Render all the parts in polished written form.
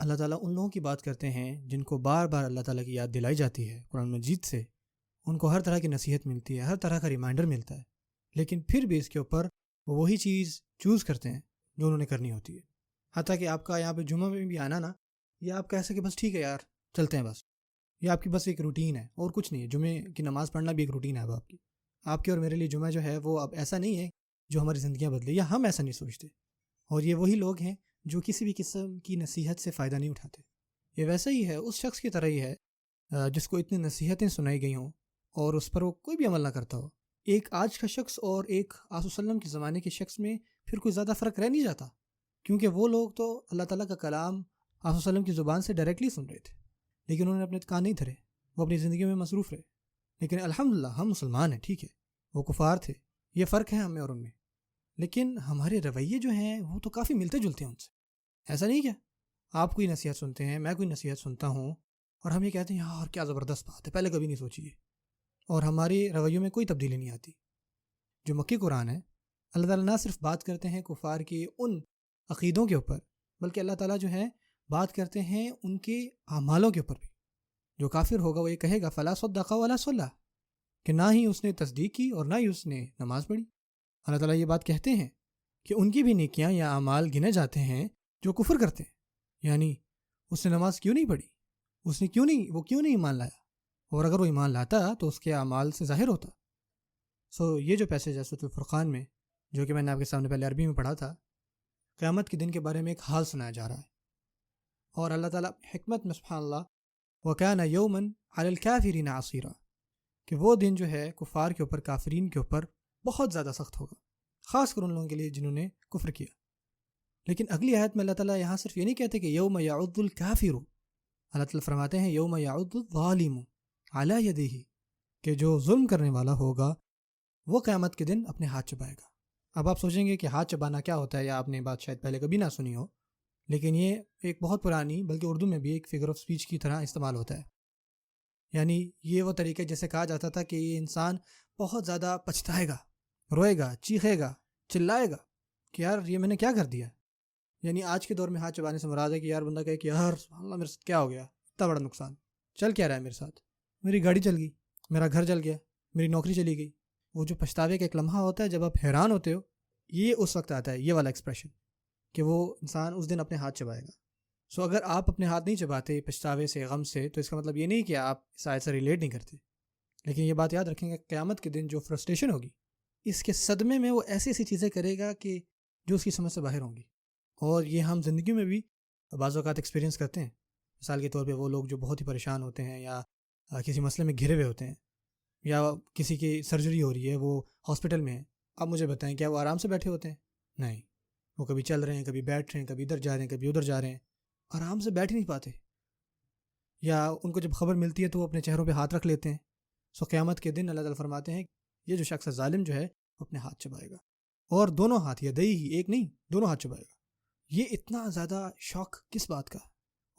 اللہ تعالیٰ ان لوگوں کی بات کرتے ہیں جن کو بار بار اللہ تعالیٰ کی یاد دلائی جاتی ہے قرآن مجید سے، ان کو ہر طرح کی نصیحت ملتی ہے، ہر طرح کا ریمائنڈر ملتا ہے، لیکن پھر بھی اس کے اوپر وہ وہی چیز چوز کرتے ہیں جو انہوں نے کرنی ہوتی ہے۔ حتیٰ کہ آپ کا یہاں پہ جمعہ میں بھی آنا نا، یہ آپ کہہ سکے بس ٹھیک ہے یار چلتے ہیں، بس یہ آپ کی بس ایک روٹین ہے اور کچھ نہیں ہے۔ جمعے کی نماز پڑھنا بھی ایک روٹین ہے اب آپ کی اور میرے لیے جمعہ جو ہے وہ اب ایسا نہیں ہے جو ہماری زندگیاں بدلے، یا ہم ایسا نہیں سوچتے۔ اور یہ وہی لوگ ہیں جو کسی بھی قسم کی نصیحت سے فائدہ نہیں اٹھاتے۔ یہ ویسا ہی ہے، اس شخص کی طرح ہی ہے جس کو اتنی نصیحتیں سنائی گئی ہوں اور اس پر وہ کوئی بھی عمل نہ کرتا ہو۔ ایک آج کا شخص اور ایک آس وسلم کے زمانے کے شخص میں پھر کوئی زیادہ فرق رہ نہیں جاتا، کیونکہ وہ لوگ تو اللہ تعالیٰ کا کلام آس وسلم کی زبان سے ڈائریکٹلی سن رہے تھے، لیکن انہوں نے اپنے کان نہیں دھرے، وہ اپنی زندگی میں مصروف رہے۔ لیکن الحمدللہ ہم مسلمان ہیں، ٹھیک ہے، وہ کفار تھے، یہ فرق ہے ہم میں اور ان میں، لیکن ہمارے رویے جو ہیں وہ تو کافی ملتے جلتے ہیں ان سے۔ ایسا نہیں کیا آپ کوئی نصیحت سنتے ہیں، میں کوئی نصیحت سنتا ہوں اور ہم یہ کہتے ہیں یار کیا زبردست بات ہے، پہلے کبھی نہیں سوچی ہے، اور ہمارے رویوں میں کوئی تبدیلی نہیں آتی۔ جو مکی قرآن ہے، اللہ تعالیٰ نہ صرف بات کرتے ہیں کفار کے ان عقیدوں کے اوپر، بلکہ اللہ تعالیٰ جو ہے بات کرتے ہیں ان کے اعمالوں کے اوپر بھی۔ جو کافر ہوگا وہ یہ کہے گا فلا صدق ولا صلی، کہ نہ ہی اس نے تصدیق کی اور نہ ہی اس نے نماز پڑھی۔ اللہ تعالیٰ یہ بات کہتے ہیں کہ ان کی بھی نیکیاں یا اعمال گنے جاتے ہیں جو کفر کرتے ہیں، یعنی اس نے نماز کیوں نہیں پڑھی، اس نے کیوں نہیں ایمان لایا، اور اگر وہ ایمان لاتا تو اس کے اعمال سے ظاہر ہوتا۔ یہ جو پیسج ہے سورۃ الفرقان میں، جو کہ میں نے آپ کے سامنے پہلے عربی میں پڑھا تھا، قیامت کے دن کے بارے میں ایک حال سنایا جا رہا ہے، اور اللہ تعالیٰ حکمت میں سبحان اللہ وَكَانَ يَوْمًا عَلَى الْكَافِرِينَ عَصِيرًا، کہ وہ دن جو ہے کفار کے اوپر، کافرین کے اوپر بہت زیادہ سخت ہوگا، خاص کر ان لوگوں کے لیے جنہوں نے کفر کیا۔ لیکن اگلی آیت میں اللہ تعالیٰ یہاں صرف یہ نہیں کہتے کہ یوم یعض الکافر، اللہ تعالیٰ فرماتے ہیں یوم یعض الظالم علی یدیہ، کہ جو ظلم کرنے والا ہوگا وہ قیامت کے دن اپنے ہاتھ چبائے گا۔ اب آپ سوچیں گے کہ ہاتھ چبانا کیا ہوتا ہے، یا آپ نے بات شاید پہلے کبھی نہ سنی ہو، لیکن یہ ایک بہت پرانی، بلکہ اردو میں بھی ایک فگر آف اسپیچ کی طرح استعمال ہوتا ہے۔ یعنی یہ وہ طریقہ جیسے کہا جاتا تھا کہ یہ انسان بہت زیادہ پچھتائے گا، روئے گا، چیخے گا، چلائے گا کہ یار یہ میں نے کیا کر دیا۔ یعنی آج کے دور میں ہاتھ چبانے سے مراد ہے کہ یار بندہ کہے کہ یار سبحان اللہ میرے ساتھ کیا ہو گیا، اتنا بڑا نقصان چل کیا رہا ہے میرے ساتھ، میری گاڑی چل گئی، میرا گھر جل گیا، میری نوکری چلی گئی۔ وہ جو پچھتاوے کا ایک لمحہ ہوتا ہے جب آپ حیران ہوتے ہو، یہ اس وقت آتا ہے، یہ والا ایکسپریشن، کہ وہ انسان اس دن اپنے ہاتھ چبائے گا۔ اگر آپ اپنے ہاتھ نہیں چباتے پچھتاوے سے، غم سے، تو اس کا مطلب یہ نہیں کہ آپ اس آیت سے ریلیٹ نہیں کرتے، لیکن یہ بات یاد رکھیں گے قیامت کے دن جو فرسٹریشن ہوگی، اس کے صدمے میں وہ ایسی ایسی چیزیں کرے گا کہ جو اس کی سمجھ سے باہر ہوں گی، اور یہ ہم زندگی میں بھی بعض اوقات ایکسپیرینس کرتے ہیں۔ مثال کے طور پہ وہ لوگ جو بہت ہی پریشان ہوتے ہیں، یا کسی مسئلے میں گھرے ہوئے ہوتے ہیں، یا کسی کی سرجری ہو رہی ہے، وہ ہاسپٹل میں ہے، اب مجھے بتائیں کیا وہ آرام سے بیٹھے ہوتے ہیں؟ نہیں، وہ کبھی چل رہے ہیں، کبھی بیٹھ رہے ہیں، کبھی ادھر جا رہے ہیں، کبھی ادھر جا رہے ہیں، آرام سے بیٹھ نہیں پاتے، یا ان کو جب خبر ملتی ہے تو وہ اپنے چہروں پہ ہاتھ رکھ لیتے ہیں۔ قیامت کے دن اللہ تعالیٰ فرماتے ہیں یہ جو شخص ظالم جو ہے اپنے ہاتھ چبائے گا، اور دونوں ہاتھ، یدئی ہی، ایک نہیں دونوں ہاتھ چبائے گا۔ یہ اتنا زیادہ شوق کس بات کا؟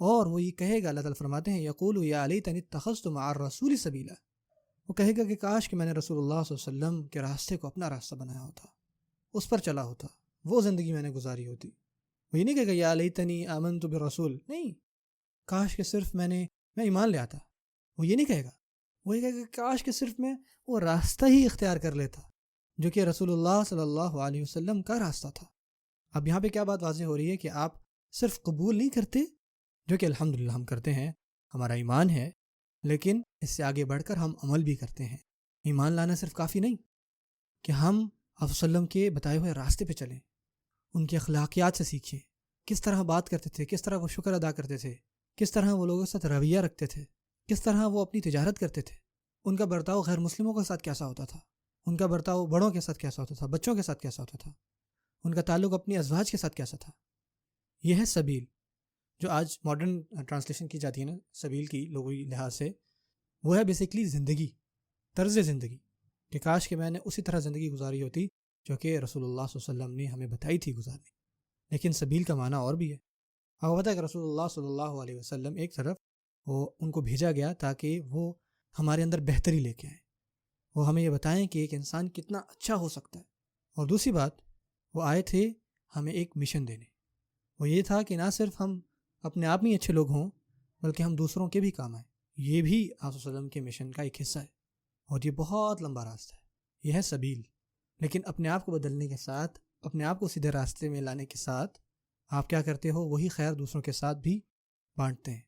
اور وہ یہ کہے گا، اللہ تعالیٰ فرماتے ہیں یقول یا لیتنی اتخذت مع الرسول سبیلا، وہ کہے گا کہ کاش کہ میں نے رسول اللہ صلی اللہ علیہ وسلم کے راستے کو اپنا راستہ بنایا ہوتا، اس پر چلا ہوتا، وہ زندگی میں نے گزاری ہوتی۔ وہ یہ نہیں کہے گا یا لیتنی آمنت بالرسول، نہیں، کاش کہ صرف میں ایمان لے آتا، وہ یہ نہیں کہے گا، وہ یہ کہے گا کاش کہ صرف میں وہ راستہ ہی اختیار کر لیتا جو کہ رسول اللہ صلی اللہ علیہ وسلم کا راستہ تھا۔ اب یہاں پہ کیا بات واضح ہو رہی ہے کہ آپ صرف قبول نہیں کرتے، جو کہ الحمدللہ ہم کرتے ہیں، ہمارا ایمان ہے، لیکن اس سے آگے بڑھ کر ہم عمل بھی کرتے ہیں۔ ایمان لانا صرف کافی نہیں کہ ہم آپ وسلم کے بتائے ہوئے راستے پہ چلیں، ان کی اخلاقیات سے سیکھیں، کس طرح بات کرتے تھے، کس طرح وہ شکر ادا کرتے تھے، کس طرح وہ لوگوں کے ساتھ رویہ رکھتے تھے، کس طرح وہ اپنی تجارت کرتے تھے، ان کا برتاؤ غیر مسلموں کے ساتھ کیسا ہوتا تھا، ان کا برتاؤ بڑوں کے ساتھ کیسا ہوتا تھا، بچوں کے ساتھ کیسا ہوتا تھا، ان کا تعلق اپنی ازواج کے ساتھ کیسا تھا۔ یہ ہے سبیل، جو آج ماڈرن ٹرانسلیشن کی جاتی ہے نا سبیل کی لغوی لحاظ سے، وہ ہے بیسیکلی زندگی، طرز زندگی، کہ کاش کہ میں نے اسی طرح زندگی گزاری ہوتی جو کہ رسول اللہ صلی اللہ علیہ وسلم نے ہمیں بتائی تھی گزارنے۔ لیکن سبیل کا معنی اور بھی ہے۔ آپ کو پتہ ہے کہ رسول اللہ صلی اللہ علیہ وسلم ایک طرف وہ ان کو بھیجا گیا تاکہ وہ ہمارے اندر بہتری لے کے آئیں، وہ ہمیں یہ بتائیں کہ ایک انسان کتنا اچھا ہو سکتا ہے، اور دوسری بات وہ آئے تھے ہمیں ایک مشن دینے، وہ یہ تھا کہ نہ صرف ہم اپنے آپ میں ہی اچھے لوگ ہوں بلکہ ہم دوسروں کے بھی کام آئیں. یہ بھی آپ صلی اللہ علیہ وسلم کے مشن کا ایک حصہ ہے اور یہ بہت لمبا راستہ ہے. یہ ہے سبیل. لیکن اپنے آپ کو بدلنے کے ساتھ، اپنے آپ کو سیدھے راستے میں لانے کے ساتھ آپ کیا کرتے ہو؟ وہی خیر دوسروں کے ساتھ بھی بانٹتے ہیں.